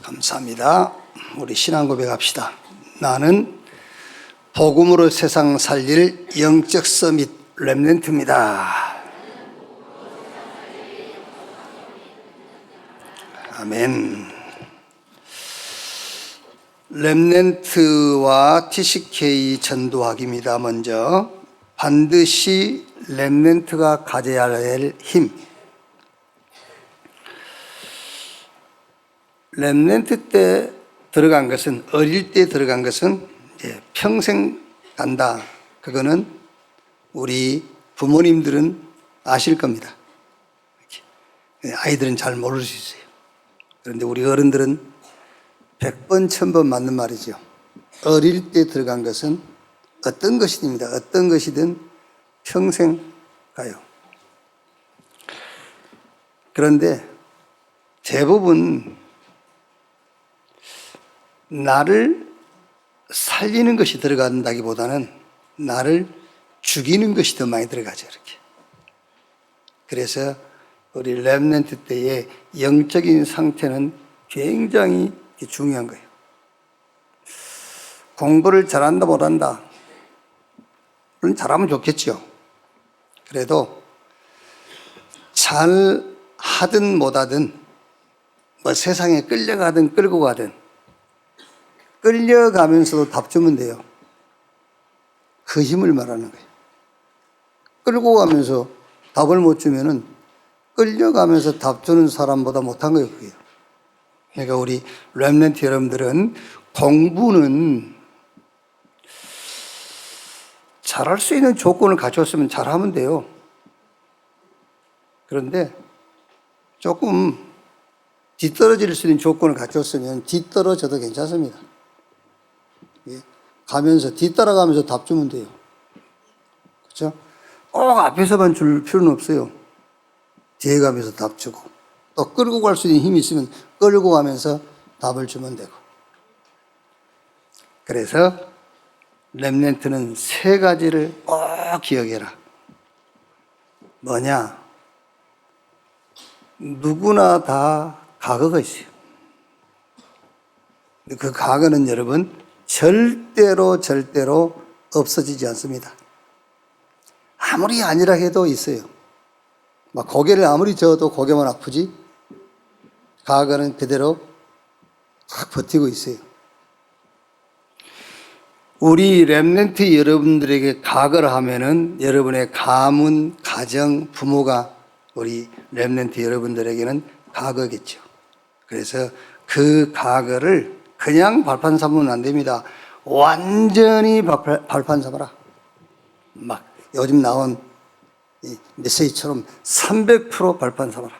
감사합니다. 우리 신앙 고백합시다. 나는 복음으로 세상 살릴 영적 서밋 렘넌트입니다. 아멘. 렘넌트와 TCK 전도학입니다. 먼저 반드시 렘넌트가 가져야 할 힘. 렘넌트 때 들어간 것은, 어릴 때 들어간 것은 이제 평생 간다. 그거는 우리 부모님들은 아실 겁니다. 아이들은 잘 모를 수 있어요. 그런데 우리 어른들은 100번, 1000번 맞는 말이죠. 어릴 때 들어간 것은 어떤 것이든입니다. 어떤 것이든 평생 가요. 그런데 대부분 나를 살리는 것이 들어간다기보다는 나를 죽이는 것이 더 많이 들어가죠. 이렇게. 그래서 우리 렘넌트 때의 영적인 상태는 굉장히 중요한 거예요. 공부를 잘한다 못한다, 물론 잘하면 좋겠죠. 그래도 잘 하든 못하든, 뭐 세상에 끌려가든 끌고 가든 끌려가면서도 답 주면 돼요. 그 힘을 말하는 거예요. 끌고 가면서 답을 못 주면은 끌려가면서 답 주는 사람보다 못한 거예요, 그게. 그러니까 우리 렘넌트 여러분들은 공부는 잘할 수 있는 조건을 갖췄으면 잘하면 돼요. 그런데 조금 뒤떨어질 수 있는 조건을 갖췄으면 뒤떨어져도 괜찮습니다. 가면서 뒤따라가면서 답 주면 돼요. 그렇죠? 꼭 앞에서만 줄 필요는 없어요. 뒤에 가면서 답 주고, 또 끌고 갈 수 있는 힘이 있으면 끌고 가면서 답을 주면 되고. 그래서 렘넌트는 세 가지를 꼭 기억해라. 뭐냐? 누구나 다 과거가 있어요. 그 과거는 여러분 절대로 없어지지 않습니다. 아무리 아니라 해도 있어요. 막 고개를 아무리 저어도 고개만 아프지, 과거는 그대로 딱 버티고 있어요. 우리 렘넌트 여러분들에게 과거를 하면은 여러분의 가문, 가정, 부모가 우리 렘넌트 여러분들에게는 과거겠죠. 그래서 그 과거를 그냥 발판 삼으면 안 됩니다. 완전히 발판 삼아라. 막 요즘 나온 이 메시지처럼 300% 발판 삼아라.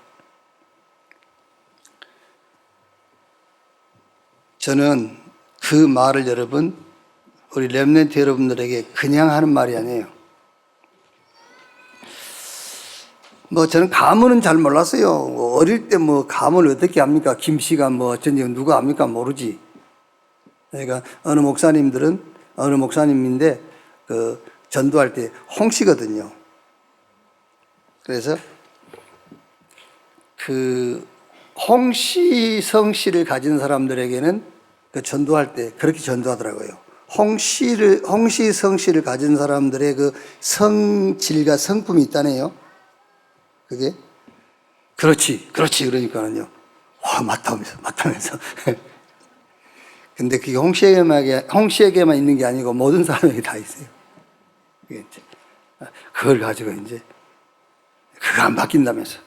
저는 그 말을 여러분, 우리 렘넌트 여러분들에게 그냥 하는 말이 아니에요. 저는 가문은 잘 몰랐어요. 어릴 때 가문을 어떻게 합니까? 김씨가 어쩐지 누가 압니까? 모르지. 그러니까 어느 목사님인데 전도할 때 홍씨거든요. 그래서 홍씨 성씨를 가진 사람들에게는 전도할 때 그렇게 전도하더라고요. 홍씨 성씨를 가진 사람들의 성질과 성품이 있다네요. 그게 그렇지 그러니까는요. 와, 맞다면서. 근데 그게 홍씨에게만 있는 게 아니고 모든 사람에게 다 있어요. 그걸 가지고 이제 그거 안 바뀐다면서.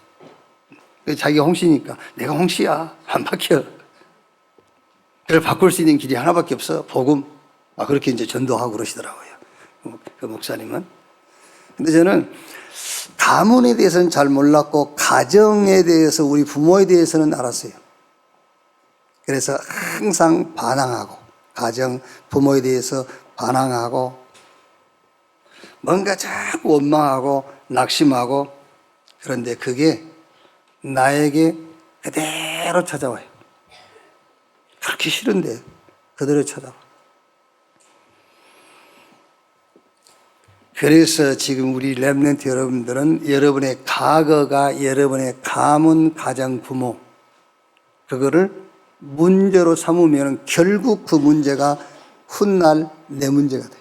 자기가 홍씨니까 내가 홍씨야, 안 바뀌어. 그걸 바꿀 수 있는 길이 하나밖에 없어, 복음. 그렇게 이제 전도하고 그러시더라고요, 그 목사님은. 근데 저는 가문에 대해서는 잘 몰랐고 가정에 대해서, 우리 부모에 대해서는 알았어요. 그래서 항상 반항하고, 가정, 부모에 대해서 반항하고, 뭔가 자꾸 원망하고 낙심하고. 그런데 그게 나에게 그대로 찾아와요. 그렇게 싫은데 그대로 찾아와. 그래서 지금 우리 렘넌트 여러분들은 여러분의 과거가 여러분의 가문, 가정, 부모, 그거를 문제로 삼으면 결국 그 문제가 훗날 내 문제가 돼.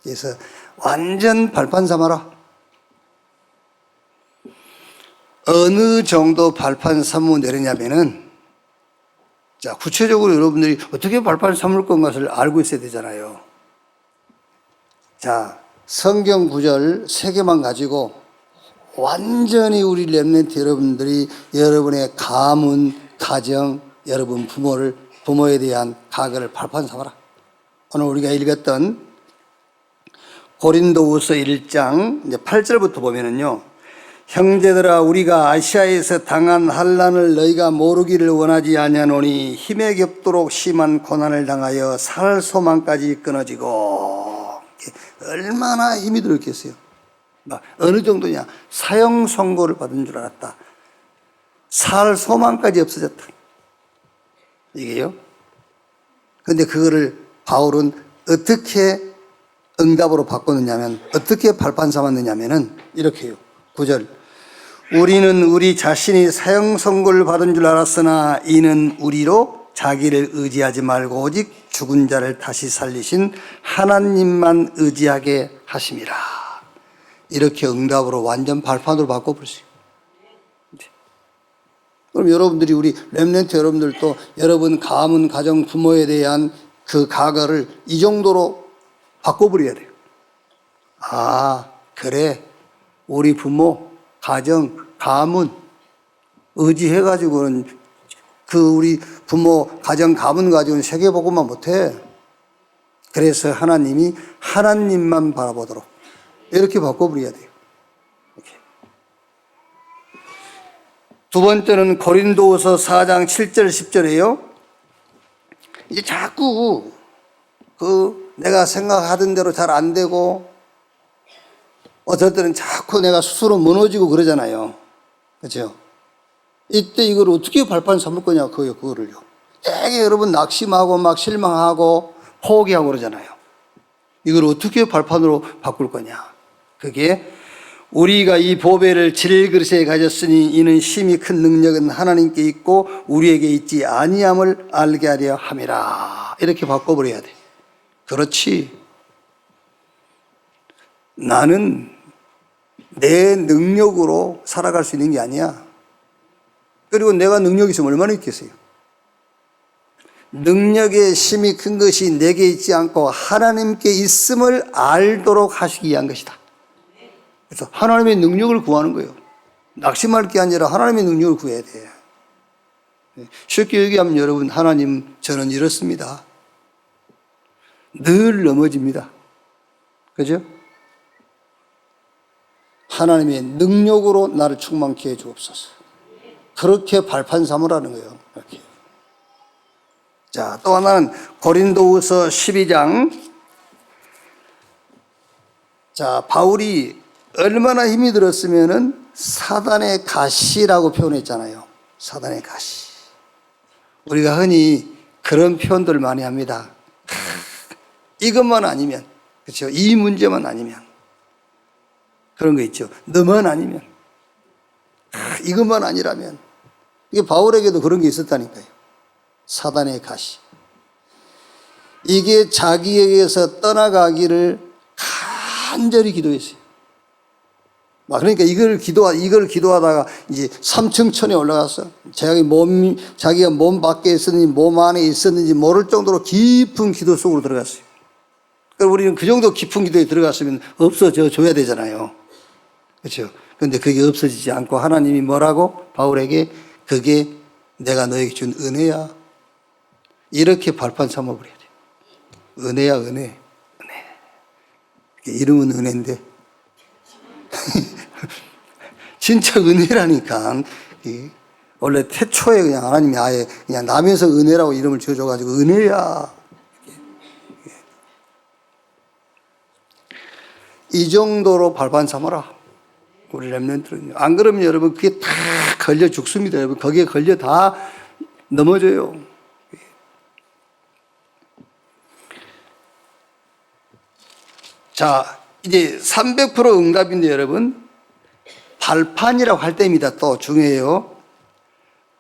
그래서 완전 발판 삼아라. 어느 정도 발판 삼으면 되느냐면은, 자, 구체적으로 여러분들이 어떻게 발판 삼을 건가를 알고 있어야 되잖아요. 자, 성경 구절 3개만 가지고 완전히 우리 렘넌트 여러분들이 여러분의 가문, 가정, 여러분 부모에 대한 가거를 발판 삼아라. 오늘 우리가 읽었던 고린도후서 1장 이제 8절부터 보면은요, 형제들아 우리가 아시아에서 당한 환난을 너희가 모르기를 원하지 아니하노니 힘에 겹도록 심한 고난을 당하여 살 소망까지 끊어지고. 얼마나 힘이 들었겠어요. 어느 정도냐, 사형 선고를 받은 줄 알았다. 살 소망까지 없어졌다. 이게요. 근데 그거를 바울은 어떻게 응답으로 바꿨느냐면, 어떻게 발판 삼았느냐면은 이렇게 해요. 9절. 우리는 우리 자신이 사형 선고를 받은 줄 알았으나 이는 우리로 자기를 의지하지 말고 오직 죽은 자를 다시 살리신 하나님만 의지하게 하심이라. 이렇게 응답으로 완전 발판으로 바꿔버렸어요. 그럼 여러분들이, 우리 렘넌트 여러분들도 여러분 가문, 가정, 부모에 대한 그 가거를 이 정도로 바꿔버려야 돼요. 아, 그래. 우리 부모, 가정, 가문 의지해가지고는 그 우리 부모, 가정, 가문 가지고는 세계복음만 못해. 그래서 하나님이 하나님만 바라보도록 이렇게 바꿔버려야 돼요. 이렇게. 두 번째는 고린도후서 4장 7절 10절이에요. 이제 자꾸 내가 생각하던 대로 잘 안 되고, 어떨 때는 자꾸 내가 스스로 무너지고 그러잖아요. 그렇죠? 이때 이걸 어떻게 발판 삼을 거냐, 그거를요. 되게 여러분 낙심하고 막 실망하고 포기하고 그러잖아요. 이걸 어떻게 발판으로 바꿀 거냐. 그게 우리가 이 보배를 질그릇에 가졌으니 이는 심히 큰 능력은 하나님께 있고 우리에게 있지 아니함을 알게 하려 함이라. 이렇게 바꿔버려야 돼. 그렇지. 나는 내 능력으로 살아갈 수 있는 게 아니야. 그리고 내가 능력이 있으면 얼마나 있겠어요. 능력의 힘이 큰 것이 내게 있지 않고 하나님께 있음을 알도록 하시기 위한 것이다. 그래서 하나님의 능력을 구하는 거예요. 낙심할 게 아니라 하나님의 능력을 구해야 돼. 쉽게 얘기하면 여러분, 하나님, 저는 이렇습니다. 늘 넘어집니다. 그죠? 하나님의 능력으로 나를 충만케 해 주옵소서. 그렇게 발판 삼으라는 거예요. 이렇게. 자, 또 하나는 고린도후서 12장. 자, 바울이 얼마나 힘이 들었으면은 사단의 가시라고 표현했잖아요. 사단의 가시. 우리가 흔히 그런 표현들 많이 합니다. 이것만 아니면, 그렇죠? 이 문제만 아니면. 그런 거 있죠. 너만 아니면. 이것만 아니라면. 이게 바울에게도 그런 게 있었다니까요. 사단의 가시. 이게 자기에게서 떠나가기를 간절히 기도했어요. 그러니까 이걸 기도하다가 이제 3층 천에 올라갔어. 자기가 몸 밖에 있었는지 몸 안에 있었는지 모를 정도로 깊은 기도 속으로 들어갔어요. 그러니까 우리는 그 정도 깊은 기도에 들어갔으면 없어져 줘야 되잖아요. 그렇죠? 그런데 그게 없어지지 않고 하나님이 뭐라고? 바울에게 그게 내가 너에게 준 은혜야. 이렇게 발판 삼아버려야 돼. 은혜야, 은혜. 이름은 은혜인데. 진짜 은혜라니까. 원래 태초에 그냥 하나님이 아예 그냥 나면서 은혜라고 이름을 지어줘가지고 은혜야. 이 정도로 발판 삼아라. 우리 렘넌트는요. 안 그러면 여러분 그게 다 걸려 죽습니다. 여러분 거기에 걸려 다 넘어져요. 자, 이제 300% 응답인데 여러분, 발판이라고 할 때입니다. 또 중요해요.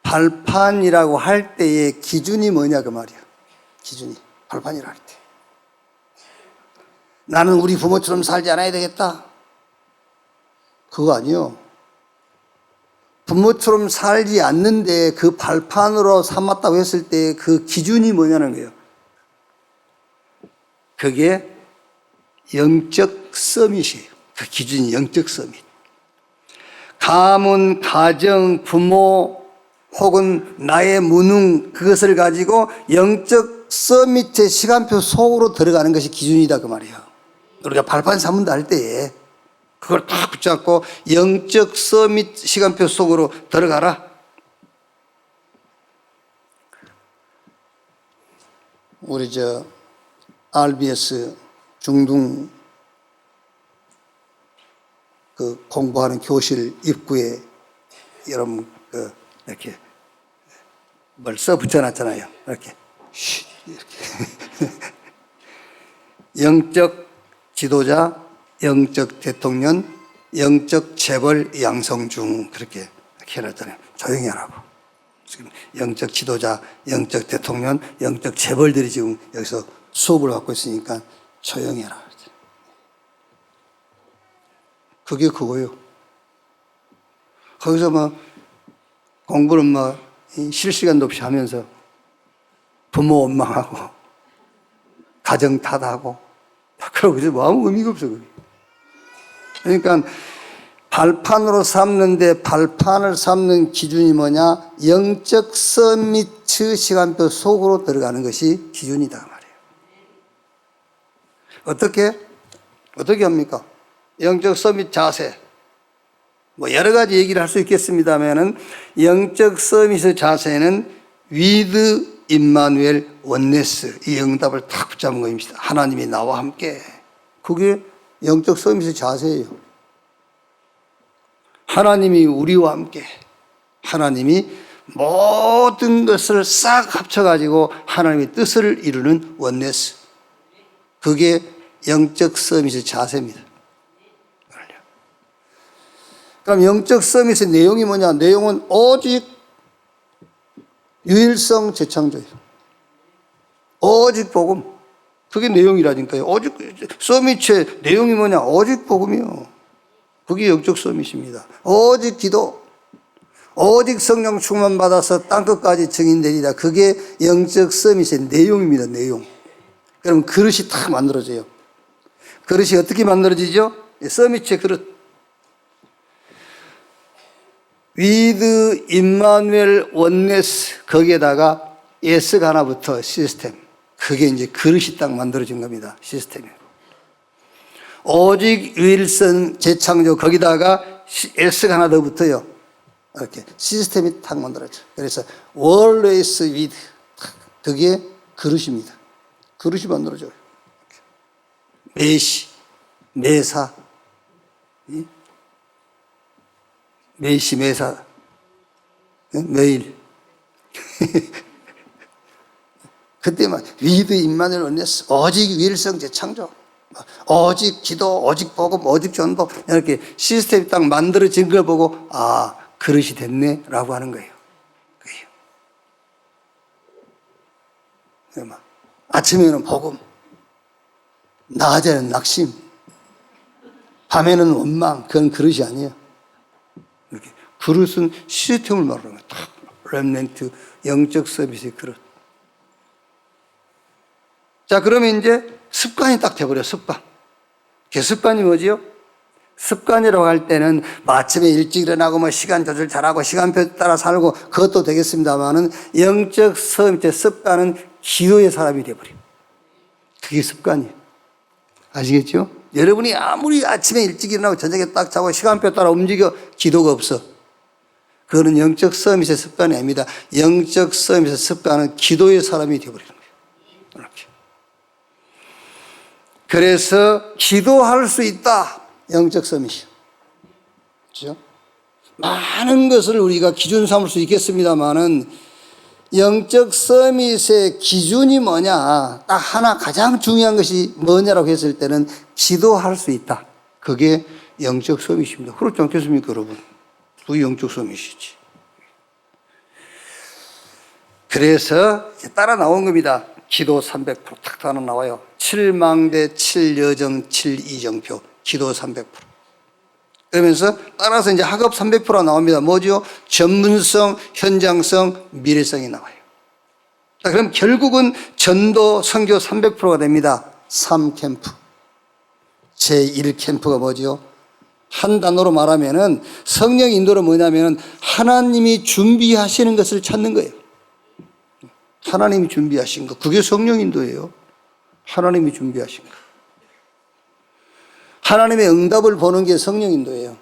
발판이라고 할 때의 기준이 뭐냐 그 말이야. 기준이 발판이라 할 때. 나는 우리 부모처럼 살지 않아야 되겠다. 그거 아니요. 부모처럼 살지 않는데 그 발판으로 삼았다고 했을 때 그 기준이 뭐냐는 거예요. 그게 영적 서밋이에요. 그 기준이 영적 서밋. 가문, 가정, 부모 혹은 나의 무능 그것을 가지고 영적 서밋의 시간표 속으로 들어가는 것이 기준이다 그 말이에요. 우리가 발판 삼는다 할 때에 그걸 다 붙잡고 영적 서밋 시간표 속으로 들어가라. 우리 RBS 중등 그 공부하는 교실 입구에 여러분 이렇게 뭘 써 붙여놨잖아요. 이렇게 이렇게 영적 지도자, 영적 대통령, 영적 재벌 양성 중 그렇게 해놨잖아요. 조용히 하라고. 지금 영적 지도자, 영적 대통령, 영적 재벌들이 지금 여기서 수업을 받고 있으니까 조용히 하라. 그게 그거예요. 거기서 공부는 실시간도 없이 하면서 부모 원망하고 가정 탓하고 그러고 이제 아무 의미가 없어. 그게. 그러니까 발판으로 삼는데 발판을 삼는 기준이 뭐냐? 영적 서밋 시간표 속으로 들어가는 것이 기준이다 말이에요. 어떻게 합니까? 영적 서밋 자세. 여러 가지 얘기를 할 수 있겠습니다만은 영적 서밋의 자세는 with 임마누엘 원네스 이 응답을 탁 붙잡은 것입니다. 하나님이 나와 함께. 그게 영적 서밋의 자세예요. 하나님이 우리와 함께. 하나님이 모든 것을 싹 합쳐가지고 하나님의 뜻을 이루는 원네스. 그게 영적 서밋의 자세입니다. 그럼 영적 서밋의 내용이 뭐냐? 내용은 오직 유일성 재창조예요. 오직 복음. 그게 내용이라니까요. 오직 서밋의 내용이 뭐냐? 오직 복음이요. 그게 영적 서밋입니다. 오직 기도. 오직 성령 충만 받아서 땅끝까지 증인되리라. 그게 영적 서밋의 내용입니다. 내용. 그럼 그릇이 딱 만들어져요. 그릇이 어떻게 만들어지죠? 서밋의 그릇. with 임마누엘 원네스 거기에다가 S가 하나 붙어 시스템. 그게 이제 그릇이 딱 만들어진 겁니다. 시스템이고. 오직 유일성 재창조 거기다가 S가 하나 더 붙어요. 이렇게 시스템이 딱 만들어져. 그래서 always with 그게 그릇입니다. 그릇이 만들어져요. 매시, 매사, 매시, 매사, 매일. 그때만 with 임마누엘 원네스 오직 유일성 재창조 오직 기도, 오직 복음, 오직 전도 이렇게 시스템이 딱 만들어진 걸 보고 아 그릇이 됐네 라고 하는 거예요. 아침에는 복음, 낮에는 낙심, 밤에는 원망. 그건 그릇이 아니에요. 이렇게 그릇은 시스템을 말하는 거예요. 딱 렘넌트 영적 서비스의 그릇. 자, 그러면 이제 습관이 딱 돼버려요. 습관. 그 습관이 뭐지요? 습관이라고 할 때는 아침에 일찍 일어나고 시간 조절 잘하고 시간표 따라 살고 그것도 되겠습니다만은 영적 서밋의 습관은 기도의 사람이 돼버려요. 그게 습관이에요. 아시겠죠? 여러분이 아무리 아침에 일찍 일어나고 저녁에 딱 자고 시간표 따라 움직여 기도가 없어. 그거는 영적 서밋의 습관이 아닙니다. 영적 서밋의 습관은 기도의 사람이 되어버리는 거예요. 이렇게. 그래서 기도할 수 있다. 영적 서밋이요. 그렇죠? 많은 것을 우리가 기준 삼을 수 있겠습니다만은 영적 서밋의 기준이 뭐냐? 딱 하나 가장 중요한 것이 뭐냐라고 했을 때는 기도할 수 있다. 그게 영적 서밋입니다. 그렇지 않겠습니까, 여러분? 그게 영적 서밋이지. 그래서 따라 나온 겁니다. 기도 300%딱 하나 나와요. 7망대 7여정 7이정표 기도 300%. 그러면서 따라서 이제 학업 300%가 나옵니다. 뭐죠? 전문성, 현장성, 미래성이 나와요. 자, 그럼 결국은 전도, 선교 300%가 됩니다. 3캠프. 제1캠프가 뭐죠? 한 단어로 말하면은 성령 인도는 뭐냐면은 하나님이 준비하시는 것을 찾는 거예요. 하나님이 준비하신 거. 그게 성령 인도예요. 하나님이 준비하신 거. 하나님의 응답을 보는 게 성령 인도예요.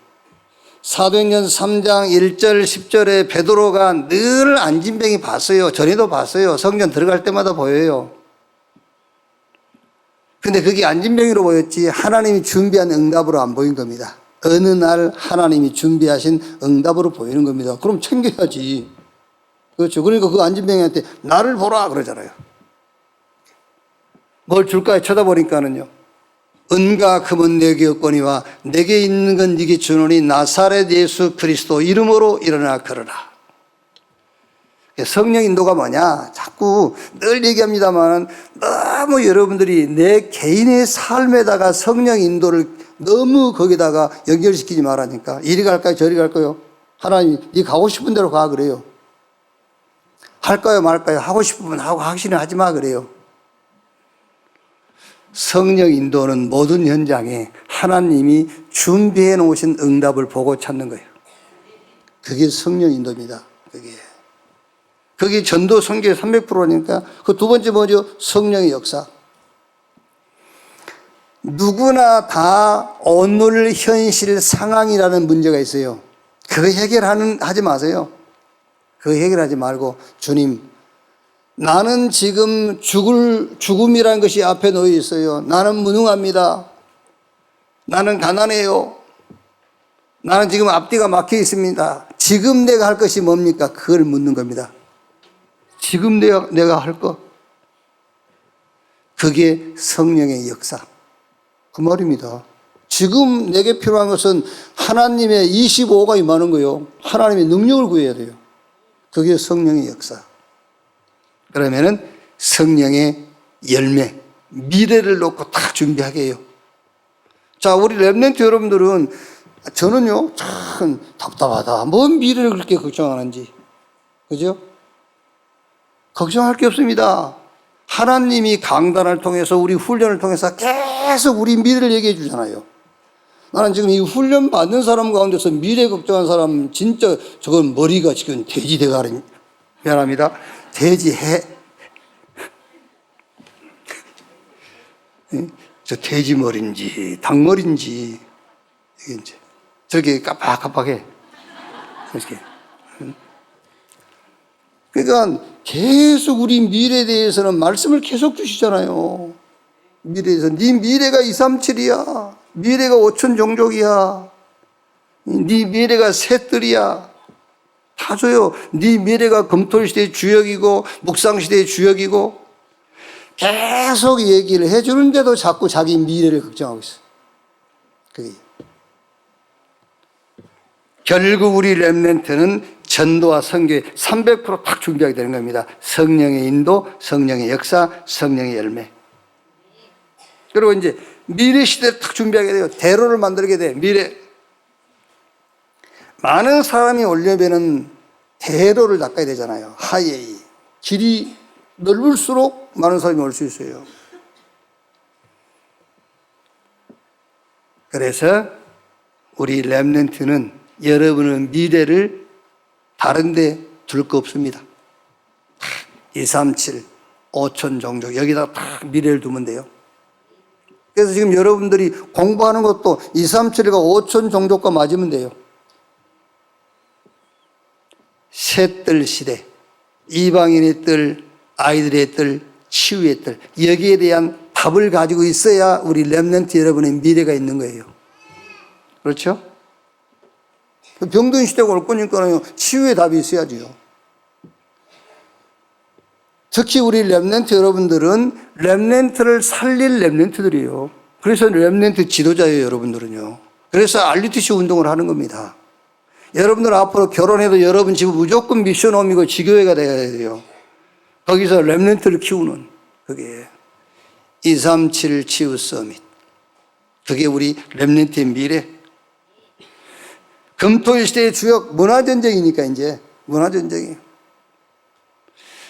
사도행전 3장 1절 10절에 베드로가 늘 안진뱅이 봤어요. 전에도 봤어요. 성전 들어갈 때마다 보여요. 근데 그게 안진뱅이로 보였지 하나님이 준비한 응답으로 안 보인 겁니다. 어느 날 하나님이 준비하신 응답으로 보이는 겁니다. 그럼 챙겨야지. 그렇죠. 그러니까 그 안진뱅이한테 나를 보라 그러잖아요. 뭘 줄까 쳐다보니까는요. 은과 금은 내게 없거니와 내게 있는 건 네게 주노니 나사렛 예수 그리스도 이름으로 일어나 걸어라. 성령 인도가 뭐냐? 자꾸 늘 얘기합니다만 너무 여러분들이 내 개인의 삶에다가 성령 인도를 너무 거기다가 연결시키지 말라니까. 이리 갈까요? 저리 갈까요? 하나님, 네 가고 싶은 대로 가 그래요. 할까요? 말까요? 하고 싶으면 하고 하기 싫으면 하지 마 그래요. 성령 인도는 모든 현장에 하나님이 준비해 놓으신 응답을 보고 찾는 거예요. 그게 성령 인도입니다. 그게 전도 선교의 300%니까 그 두 번째 뭐죠? 성령의 역사. 누구나 다 오늘 현실 상황이라는 문제가 있어요. 그거 하지 마세요. 그거 해결하지 말고 주님, 나는 지금 죽음이라는 것이 앞에 놓여 있어요. 나는 무능합니다. 나는 가난해요. 나는 지금 앞뒤가 막혀 있습니다. 지금 내가 할 것이 뭡니까? 그걸 묻는 겁니다. 지금 내가 할 것. 그게 성령의 역사. 그 말입니다. 지금 내게 필요한 것은 하나님의 25가 임하는 거예요. 하나님의 능력을 구해야 돼요. 그게 성령의 역사. 그러면은 성령의 열매, 미래를 놓고 다 하게 해요. 자, 우리 렘넌트 여러분들은 저는요, 참 답답하다. 뭔 미래를 그렇게 걱정하는지. 그죠? 걱정할 게 없습니다. 하나님이 강단을 통해서 우리 훈련을 통해서 계속 우리 미래를 얘기해 주잖아요. 나는 지금 이 훈련 받는 사람 가운데서 미래 걱정하는 사람 진짜 저건 머리가 지금 돼지 대가리. 미안합니다. 저 돼지 머리인지 닭머리인지 이게 이제 저렇게 깜빡깜빡해. 이렇게. 그러니까 계속 우리 미래에 대해서는 말씀을 계속 주시잖아요. 미래에서 네 미래가 237이야. 미래가 5천 종족이야. 네 미래가 셋들이야. 다 줘요. 네 미래가 검토시대의 주역이고 묵상시대의 주역이고 계속 얘기를 해주는데도 자꾸 자기 미래를 걱정하고 있어요. 그게. 결국 우리 렘넌트는 전도와 선교에 300%딱 준비하게 되는 겁니다. 성령의 인도, 성령의 역사, 성령의 열매. 그리고 이제 미래 시대를 딱 준비하게 돼요. 대로를 만들게 돼. 미래. 많은 사람이 오려면은 대로를 닦아야 되잖아요. 하이웨이. 길이 넓을수록 많은 사람이 올 수 있어요. 그래서 우리 렘넌트는 여러분의 미래를 다른 데 둘 거 없습니다. 237, 5천 종족 여기다 다 미래를 두면 돼요. 그래서 지금 여러분들이 공부하는 것도 237과 5천 종족과 맞으면 돼요. 셋들 시대, 이방인의 뜰, 아이들의 뜰, 치유의 뜰, 여기에 대한 답을 가지고 있어야 우리 렘넌트 여러분의 미래가 있는 거예요. 그렇죠? 병든 시대가 올 거니까요, 치유의 답이 있어야지요. 특히 우리 렘넌트 여러분들은 렘넌트를 살릴 렘넌트들이에요. 그래서 렘넌트 지도자예요, 여러분들은요. 그래서 RUTC 운동을 하는 겁니다. 여러분들 앞으로 결혼해도 여러분 집은 무조건 미션홈이고 지교회가 돼야 돼요. 거기서 렘넌트를 키우는 그게 237 치유 서밋. 그게 우리 렘넌트의 미래. 금토일 시대의 주역 문화전쟁이니까 이제 문화전쟁이.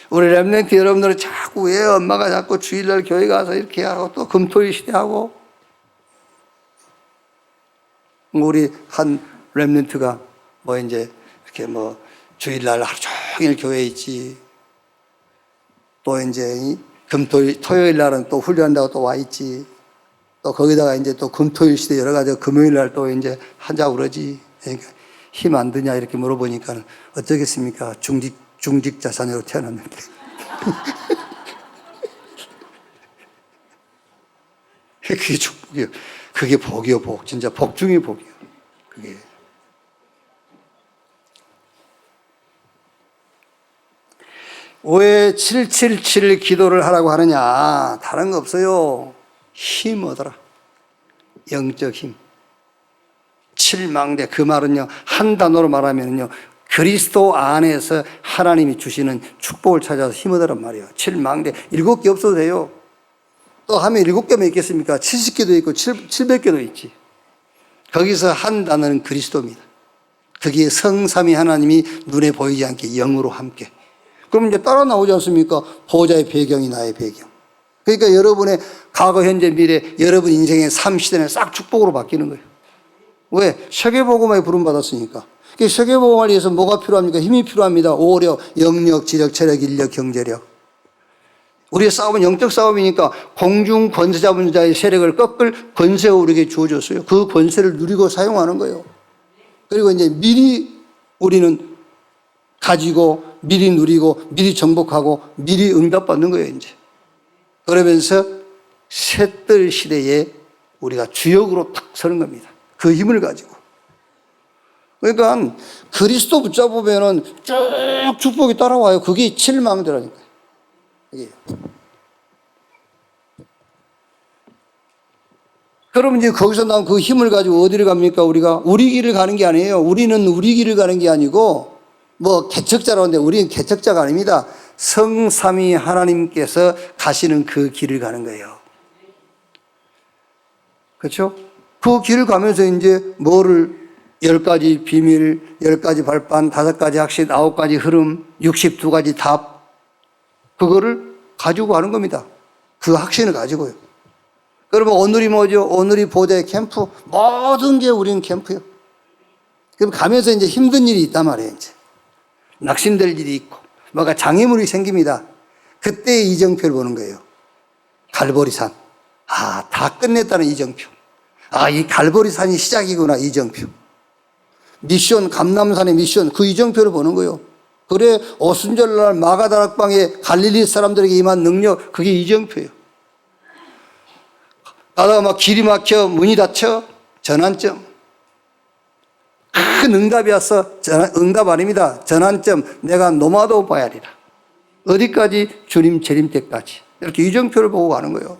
우리 렘넌트 여러분들은 자꾸 왜 엄마가 자꾸 주일날 교회 가서 이렇게 하고 또 금토일 시대 하고 우리 한 렘넌트가 뭐 이제 이렇게 뭐 주일날 하루 종일 교회에 있지. 또 이제 금토일, 토요일 날은 또 훈련한다고 또 와 있지. 또 거기다가 이제 또 금토일 시대 여러 가지 금요일 날 또 이제 하자고 그러지. 그러니까 힘 안 드냐 이렇게 물어보니까 어쩌겠습니까? 중직자 자녀로 태어났는데. 그게 축복이요. 그게 복이요, 복. 진짜 복 중의 복이요. 그게. 왜 777 기도를 하라고 하느냐? 다른 거 없어요. 힘 얻어라. 영적 힘. 7망대. 그 말은요, 한 단어로 말하면요, 그리스도 안에서 하나님이 주시는 축복을 찾아서 힘 얻으란 말이에요. 7망대. 7개 없어도 돼요. 또 하면 7개만 있겠습니까? 70개도 있고 700개도 있지. 거기서 한 단어는 그리스도입니다. 거기에 성삼위 하나님이 눈에 보이지 않게 영으로 함께. 그럼 이제 따라 나오지 않습니까? 보호자의 배경이 나의 배경. 그러니까 여러분의 과거, 현재, 미래, 여러분 인생의 삶 시대는 싹 축복으로 바뀌는 거예요. 왜? 세계복음화에 부름받았으니까. 세계복음화를 위해서 뭐가 필요합니까? 힘이 필요합니다. 오력, 영력, 지력, 체력, 인력, 경제력. 우리의 싸움은 영적 싸움이니까 공중 권세 잡은 자의 세력을 꺾을 권세가 우리에게 주어졌어요. 그 권세를 누리고 사용하는 거예요. 그리고 이제 미리 우리는 가지고 미리 누리고 미리 정복하고 미리 응답받는 거예요, 이제. 그러면서 셋들 시대에 우리가 주역으로 탁 서는 겁니다. 그 힘을 가지고. 그러니까 그리스도 붙잡으면은 쭉 축복이 따라와요. 그게 7망대라니까요. 이게. 그럼 이제 거기서 나온 그 힘을 가지고 어디를 갑니까? 우리가 우리 길을 가는 게 아니에요. 우리는 우리 길을 가는 게 아니고 뭐 개척자라는데 우리는 개척자가 아닙니다. 성삼위 하나님께서 가시는 그 길을 가는 거예요. 그렇죠? 그 길을 가면서 이제 뭐를 10가지 비밀, 10가지 발판, 5가지 확신, 9가지 흐름, 62가지 답 그거를 가지고 가는 겁니다. 그 확신을 가지고요. 그러면 오늘이 뭐죠? 오늘이 보좌의 캠프. 모든 게 우리는 캠프예요. 그럼 가면서 이제 힘든 일이 있단 말이에요, 이제. 낙심될 일이 있고, 뭐가 장애물이 생깁니다. 그때 이정표를 보는 거예요. 갈보리산. 아, 다 끝냈다는 이정표. 아, 이 갈보리산이 시작이구나, 이정표. 미션, 감남산의 미션, 그 이정표를 보는 거예요. 그래, 오순절날 마가다락방에 갈릴리 사람들에게 임한 능력, 그게 이정표예요. 가다가 막 길이 막혀, 문이 닫혀, 전환점. 큰 응답이 왔어. 응답 아닙니다. 전환점. 내가 노마도 봐야 하리라. 어디까지? 주님 재림 때까지. 이렇게 이정표를 보고 가는 거예요.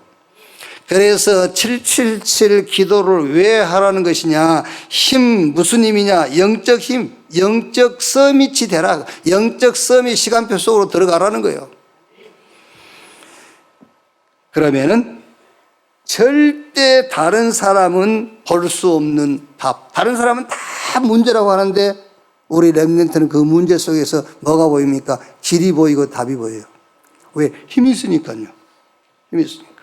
그래서 777 기도를 왜 하라는 것이냐? 힘, 무슨 힘이냐? 영적 힘, 영적 서밋이 되라. 영적 서밋 시간표 속으로 들어가라는 거예요. 그러면은 절대 다른 사람은 볼 수 없는 답. 다른 사람은 다 문제라고 하는데 우리 렘넌트는 그 문제 속에서 뭐가 보입니까? 길이 보이고 답이 보여요. 왜? 힘이 있으니까요. 힘이 있으니까.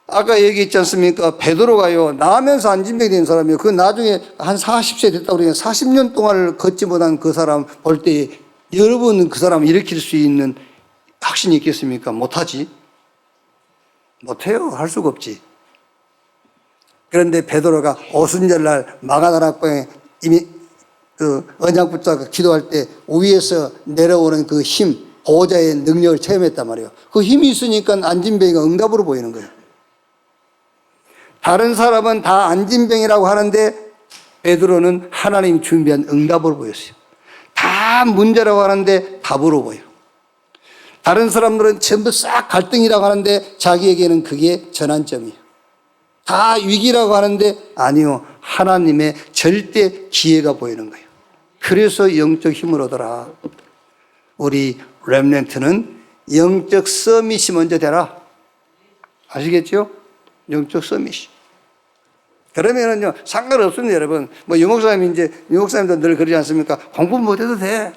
아까 얘기했지 않습니까? 베드로가요, 나면서 안진병이 된 사람이에요. 그 나중에 한 40세 됐다고 그러니까 40년 동안을 걷지 못한 그 사람 볼 때 여러분 그 사람을 일으킬 수 있는 확신이 있겠습니까? 못하지. 못해요. 할 수가 없지. 그런데 베드로가 오순절날 마가다락방에 이미 그 언약 붙잡고 기도할 때 위에서 내려오는 그 힘, 보호자의 능력을 체험했단 말이에요. 그 힘이 있으니까 안진병이가 응답으로 보이는 거예요. 다른 사람은 다 안진병이라고 하는데 베드로는 하나님 준비한 응답으로 보였어요. 다 문제라고 하는데 답으로 보여요. 다른 사람들은 전부 싹 갈등이라고 하는데 자기에게는 그게 전환점이에요. 다 위기라고 하는데 아니요. 하나님의 절대 기회가 보이는 거예요. 그래서 영적 힘을 얻어라. 우리 렘넌트는 영적 서밋이 먼저 되라. 아시겠죠? 영적 서밋이. 그러면은요, 상관없습니다, 여러분. 뭐, 유목사님도 늘 그러지 않습니까? 공부 못해도 돼.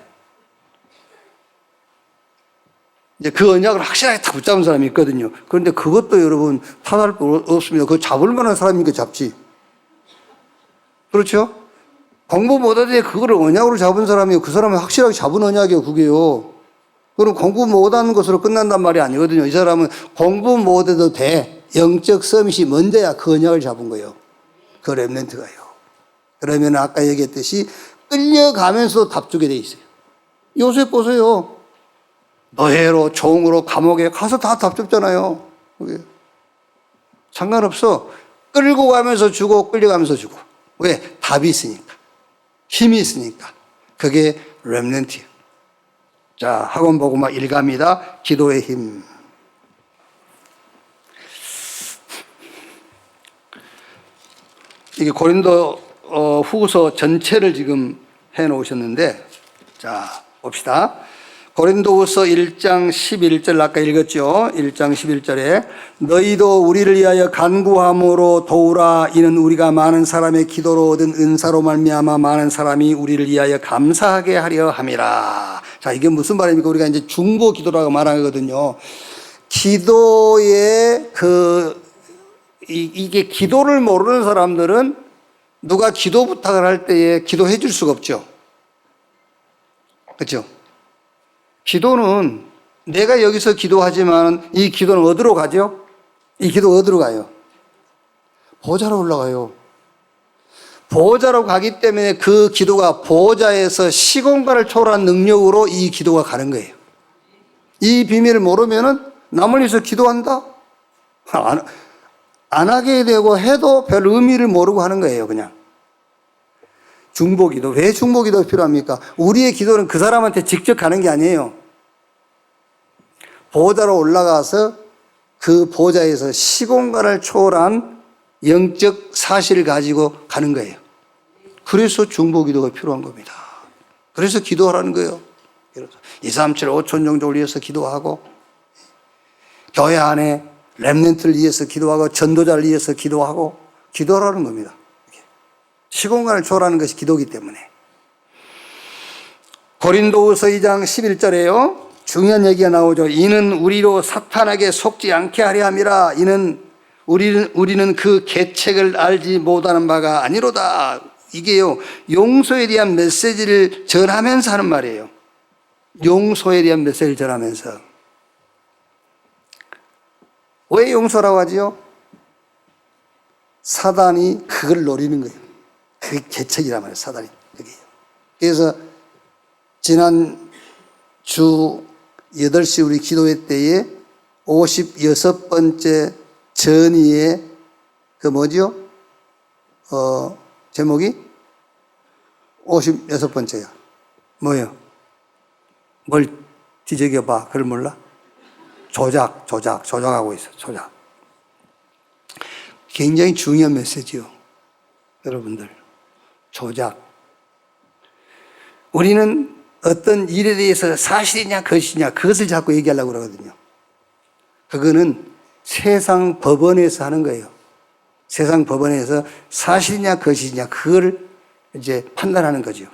이제 그 언약을 확실하게 다 붙잡은 사람이 있거든요. 그런데 그것도 여러분, 탓할 거 없습니다. 그거 잡을 만한 사람이니까 잡지. 그렇죠? 공부 못하되 그거를 언약으로 잡은 사람이 그 사람이 확실하게 잡은 언약이에요, 그게요. 그럼 공부 못하는 것으로 끝난단 말이 아니거든요. 이 사람은 공부 못해도 돼. 영적 서밋이 먼저야 그 언약을 잡은 거예요. 그 렘넌트가요. 그러면 아까 얘기했듯이 끌려가면서 답주게 돼 있어요. 요셉 보세요. 노예로, 종으로, 감옥에 가서 다 답줬잖아요. 그게. 상관없어. 끌고 가면서 주고 끌려가면서 주고. 왜? 답이 있으니까. 힘이 있으니까. 그게 렘넌트예요. 자, 학원 보고만 일갑니다. 기도의 힘. 이게 고린도 후서 전체를 지금 해 놓으셨는데, 자, 봅시다. 고린도후서 1장 11절 아까 읽었죠. 1장 11절에 너희도 우리를 위하여 간구함으로 도우라. 이는 우리가 많은 사람의 기도로 얻은 은사로 말미암아 많은 사람이 우리를 위하여 감사하게 하려 함이라. 자, 이게 무슨 말입니까? 우리가 이제 중보 기도라고 말하거든요. 기도의 이게 기도를 모르는 사람들은 누가 기도 부탁을 할 때에 기도해 줄 수가 없죠. 그렇죠? 기도는 내가 여기서 기도하지만 이 기도는 어디로 가죠? 이 기도 어디로 가요? 보좌로 올라가요. 보좌로 가기 때문에 그 기도가 보좌에서 시공간을 초월한 능력으로 이 기도가 가는 거예요. 이 비밀을 모르면은 남을 위해서 기도한다? 안 하게 되고 해도 별 의미를 모르고 하는 거예요, 그냥. 중보기도. 왜 중보기도가 필요합니까? 우리의 기도는 그 사람한테 직접 가는 게 아니에요. 보좌로 올라가서 그 보좌에서 시공간을 초월한 영적 사실을 가지고 가는 거예요. 그래서 중보기도가 필요한 겁니다. 그래서 기도하라는 거예요. 2, 3, 7, 5천 정도 올려서 기도하고, 교회 안에 렘넌트를 위해서 기도하고, 전도자를 위해서 기도하고, 기도하라는 겁니다. 시공간을 초월하는 것이 기도이기 때문에. 고린도후서 2장 11절에요. 중요한 얘기가 나오죠. 이는 우리로 사탄에게 속지 않게 하려 함이라. 이는 우리는 그 계책을 알지 못하는 바가 아니로다. 이게요, 용서에 대한 메시지를 전하면서 하는 말이에요. 용서에 대한 메시지를 전하면서. 왜 용서라고 하지요? 사단이 그걸 노리는 거예요. 그게 계책이란 말이에요, 사단이. 여기에요. 그래서 지난 주 8시 우리 기도회 때에 56번째 전의의 그 뭐죠? 제목이 56번째야. 뭐예요? 뭘 뒤적여봐. 그걸 몰라? 조작하고 있어. 조작. 굉장히 중요한 메시지요. 여러분들. 조작. 우리는 어떤 일에 대해서 사실이냐 거짓이냐 그것을 자꾸 얘기하려고 그러거든요. 그거는 세상 법원에서 하는 거예요. 세상 법원에서 사실이냐 거짓이냐 그걸 이제 판단하는 거죠.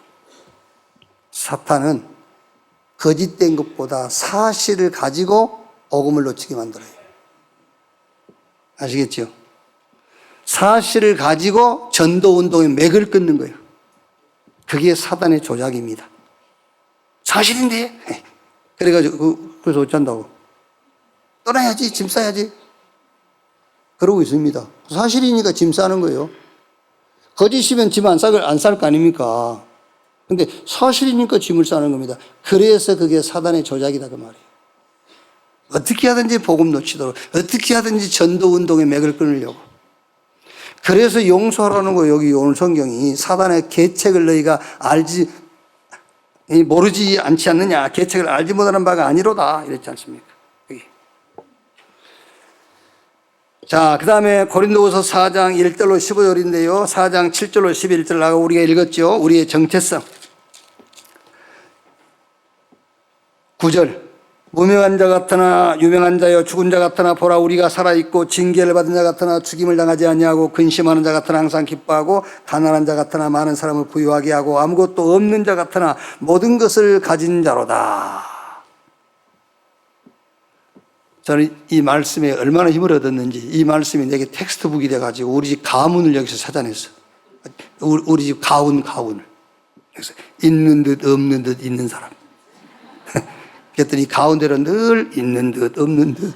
사탄은 거짓된 것보다 사실을 가지고 복음을 놓치게 만들어요. 아시겠죠? 사실을 가지고 전도운동의 맥을 끊는 거예요. 그게 사단의 조작입니다. 사실인데? 그래가지고, 그래서 어쩐다고? 떠나야지, 짐 싸야지. 그러고 있습니다. 사실이니까 짐 싸는 거예요. 거짓이면 짐 안 쌀 거 아닙니까? 근데 사실이니까 짐을 싸는 겁니다. 그래서 그게 사단의 조작이다, 그 말이에요. 어떻게 하든지 복음 놓치도록, 어떻게 하든지 전도운동의 맥을 끊으려고. 그래서 용서하라는 거예요. 여기 오늘 성경이. 사단의 계책을 너희가 모르지 않지 않느냐. 계책을 알지 못하는 바가 아니로다. 이랬지 않습니까? 여기. 자, 그 다음에 고린도후서 4장 1절로 15절인데요. 4장 7절로 11절 나가 우리가 읽었죠. 우리의 정체성. 9절. 무명한 자 같으나 유명한 자여 죽은 자 같으나 보라 우리가 살아있고 징계를 받은 자 같으나 죽임을 당하지 아니하고 근심하는 자 같으나 항상 기뻐하고 가난한 자 같으나 많은 사람을 부유하게 하고 아무것도 없는 자 같으나 모든 것을 가진 자로다. 저는 이 말씀에 얼마나 힘을 얻었는지 이 말씀이 내게 텍스트북이 돼가지고 우리 집 가문을 여기서 찾아냈어. 우리 집 가훈을. 그래서 있는 듯 없는 듯 있는 사람. 그랬더니 가운데로 늘 있는 듯 없는 듯.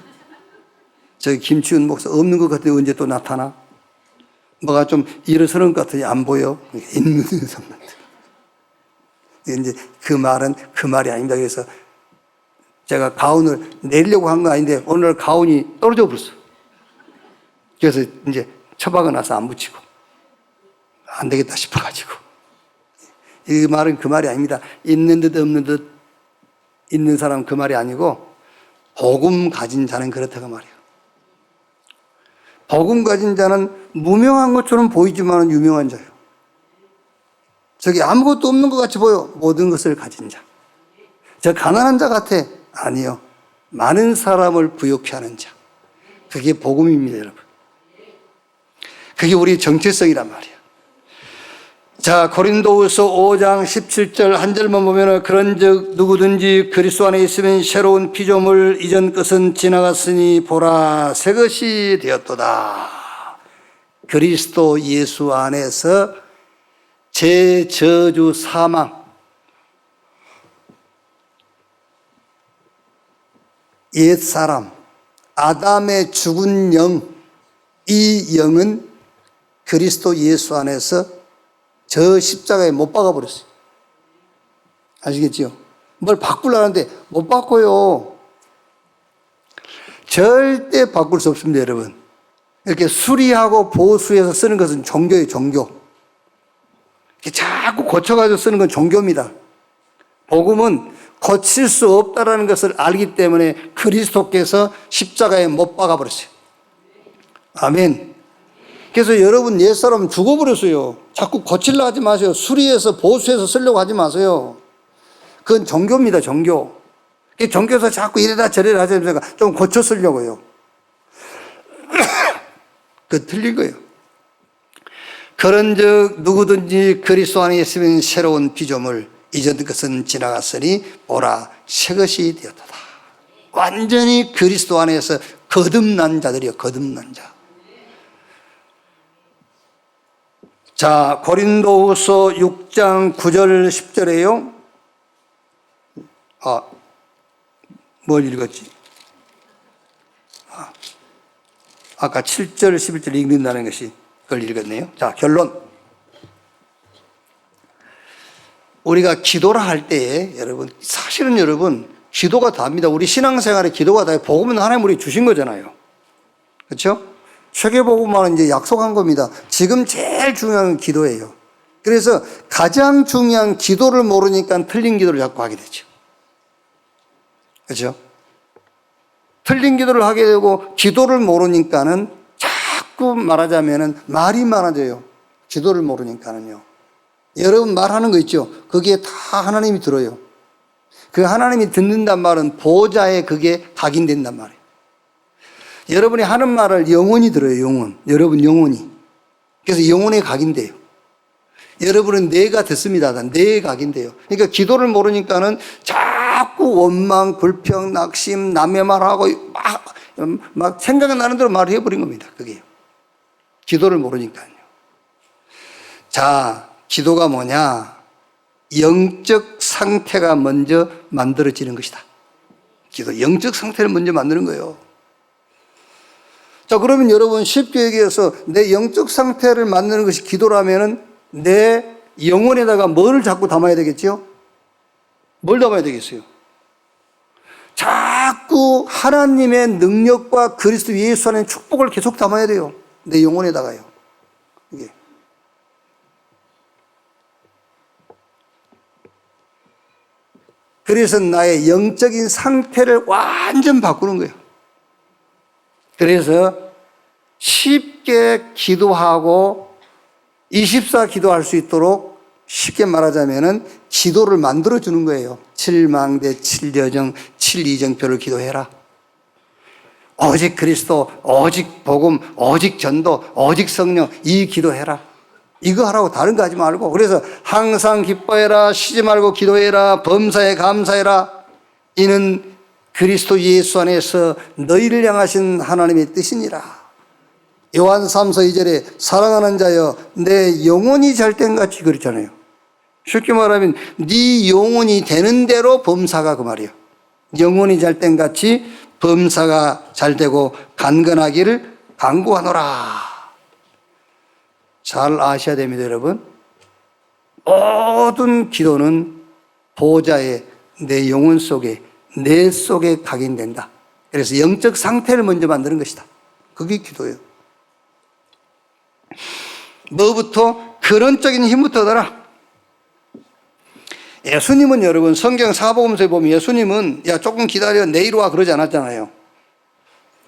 저기 김치훈 목사 없는 것 같더니 언제 또 나타나? 뭐가 좀 일어서는 것 같더니 안 보여? 있는 듯 없는 듯. 이제 그 말은 그 말이 아닙니다. 그래서 제가 가운을 내리려고 한 거 아닌데 오늘 가운이 떨어져 버렸어. 그래서 이제 처박아 놔서 안 붙이고 안 되겠다 싶어가지고. 이 말은 그 말이 아닙니다. 있는 듯 없는 듯 있는 사람 그 말이 아니고 복음 가진 자는 그렇다고 말이에요. 복음 가진 자는 무명한 것처럼 보이지만 유명한 자예요. 저기 아무것도 없는 것 같이 보여. 모든 것을 가진 자. 저 가난한 자 같아. 아니요. 많은 사람을 부욕케 하는 자. 그게 복음입니다, 여러분. 그게 우리 정체성이란 말이에요. 자, 고린도후서 5장 17절 한 절만 보면 그런즉 누구든지 그리스도 안에 있으면 새로운 피조물 이전 것은 지나갔으니 보라 새 것이 되었도다. 그리스도 예수 안에서 제 저주 사망 옛사람 아담의 죽은 영, 이 영은 그리스도 예수 안에서 저 십자가에 못 박아버렸어요. 아시겠지요? 뭘 바꾸려는데 못 바꿔요. 절대 바꿀 수 없습니다, 여러분. 이렇게 수리하고 보수해서 쓰는 것은 종교예요, 종교. 이렇게 자꾸 고쳐가지고 쓰는 건 종교입니다. 복음은 고칠 수 없다는 것을 알기 때문에 그리스도께서 십자가에 못 박아버렸어요. 아멘. 그래서 여러분 옛사람은 죽어버렸어요. 자꾸 고치려고 하지 마세요. 수리해서 보수해서 쓰려고 하지 마세요. 그건 종교입니다, 종교. 종교에서 자꾸 이래라 저래라 하자면서 좀 고쳐 쓰려고요. 그건 틀린 거예요. 그런즉 누구든지 그리스도 안에 있으면 새로운 피조물 이전 것은 지나갔으니 보라 새 것이 되었다. 완전히 그리스도 안에서 거듭난 자들이요, 거듭난 자. 자, 고린도후서 6장 9절 10절에요. 뭘 읽었지? 아까 7절 11절 읽는다는 것이 그걸 읽었네요. 자, 결론. 우리가 기도를 할 때에 여러분, 사실은 여러분 기도가 답니다. 우리 신앙생활에 기도가 답이에요. 복음은 하나님 우리 주신 거잖아요. 그렇죠? 세계복음화는 이제 약속한 겁니다. 지금 제일 중요한 건 기도예요. 그래서 가장 중요한 기도를 모르니까 틀린 기도를 자꾸 하게 되죠. 그렇죠? 틀린 기도를 하게 되고 기도를 모르니까는 자꾸 말하자면은 말이 많아져요. 기도를 모르니까는요. 여러분 말하는 거 있죠? 그게 다 하나님이 들어요. 그 하나님이 듣는단 말은 보좌에 그게 각인된단 말이에요. 여러분이 하는 말을 영원히 들어요, 영원. 여러분 영원히. 그래서 영혼에 각인돼요. 여러분은 뇌가 듣습니다. 뇌에 각인돼요. 그러니까 기도를 모르니까는 자꾸 원망, 불평, 낙심, 남의 말하고 막 생각나는 대로 말을 해버린 겁니다. 그게. 기도를 모르니까요. 자, 기도가 뭐냐? 영적 상태가 먼저 만들어지는 것이다. 기도, 영적 상태를 먼저 만드는 거예요. 자, 그러면 여러분 쉽게 얘기해서 내 영적 상태를 만드는 것이 기도라면은 내 영혼에다가 뭐를 자꾸 담아야 되겠죠? 뭘 담아야 되겠어요? 자꾸 하나님의 능력과 그리스도 예수 안에 축복을 계속 담아야 돼요. 내 영혼에다가요. 이게. 그래서 나의 영적인 상태를 완전 바꾸는 거예요. 그래서 쉽게 기도하고 24 기도할 수 있도록 쉽게 말하자면은 기도를 만들어 주는 거예요. 7망대, 7여정, 7이정표를 기도해라. 오직 그리스도, 오직 복음, 오직 전도, 오직 성령, 이 기도해라. 이거 하라고, 다른 거 하지 말고. 그래서 항상 기뻐해라, 쉬지 말고 기도해라, 범사에 감사해라. 이는 그리스도 예수 안에서 너희를 향하신 하나님의 뜻이니라. 요한 3서 2절에 사랑하는 자여 내 영혼이 잘된 같이 그랬잖아요. 쉽게 말하면 네 영혼이 되는 대로 범사가, 그 말이에요. 영혼이 잘된 같이 범사가 잘되고 강건하기를 간구하노라. 잘 아셔야 됩니다, 여러분. 모든 기도는 보호자의 내 영혼 속에, 내 속에 각인된다. 그래서 영적 상태를 먼저 만드는 것이다. 그게 기도예요. 뭐부터? 근원적인 힘부터 얻어라. 예수님은 여러분 성경 사복음서에 보면 예수님은 야 조금 기다려 내일 와 그러지 않았잖아요.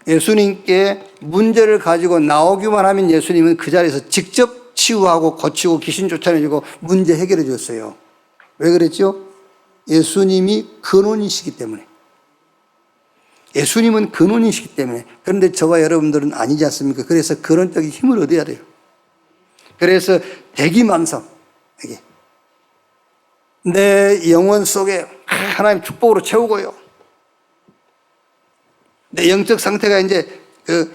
예수님께 문제를 가지고 나오기만 하면 예수님은 그 자리에서 직접 치유하고 고치고 귀신 쫓아내주고 문제 해결해 줬어요. 왜 그랬죠? 예수님이 근원이시기 때문에. 예수님은 근원이시기 때문에. 그런데 저와 여러분들은 아니지 않습니까? 그래서 근원적인 힘을 얻어야 돼요. 그래서 대기만성, 이게 내 영혼 속에 하나님 축복으로 채우고요. 내 영적 상태가 이제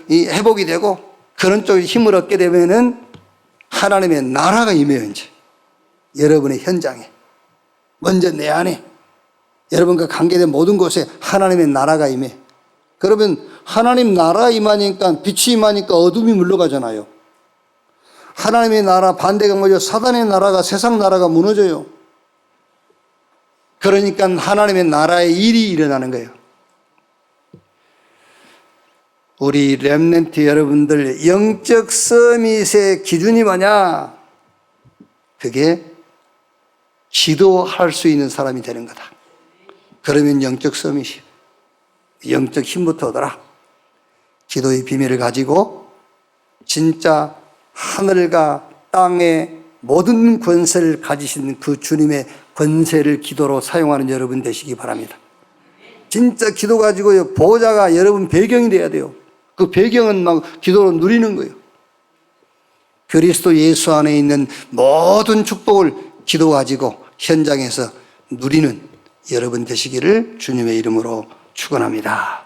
이 회복이 되고 그런 쪽에 힘을 얻게 되면은 하나님의 나라가 임해요, 이제. 여러분의 현장에. 먼저 내 안에. 여러분과 관계된 모든 곳에 하나님의 나라가 임해. 그러면 하나님 나라 임하니까, 빛이 임하니까 어둠이 물러가잖아요. 하나님의 나라 반대가 뭐죠? 사단의 나라가, 세상 나라가 무너져요. 그러니까 하나님의 나라의 일이 일어나는 거예요. 우리 렘넌트 여러분들 영적 서밋의 기준이 뭐냐? 그게 기도할 수 있는 사람이 되는 거다. 그러면 영적 서밋이, 영적 힘부터 얻어라. 기도의 비밀을 가지고 진짜 하늘과 땅의 모든 권세를 가지신 그 주님의 권세를 기도로 사용하는 여러분 되시기 바랍니다. 진짜 기도 가지고요, 보호자가 여러분 배경이 돼야 돼요. 그 배경은 막 기도로 누리는 거예요. 그리스도 예수 안에 있는 모든 축복을 기도 가지고 현장에서 누리는 여러분 되시기를 주님의 이름으로 축원합니다.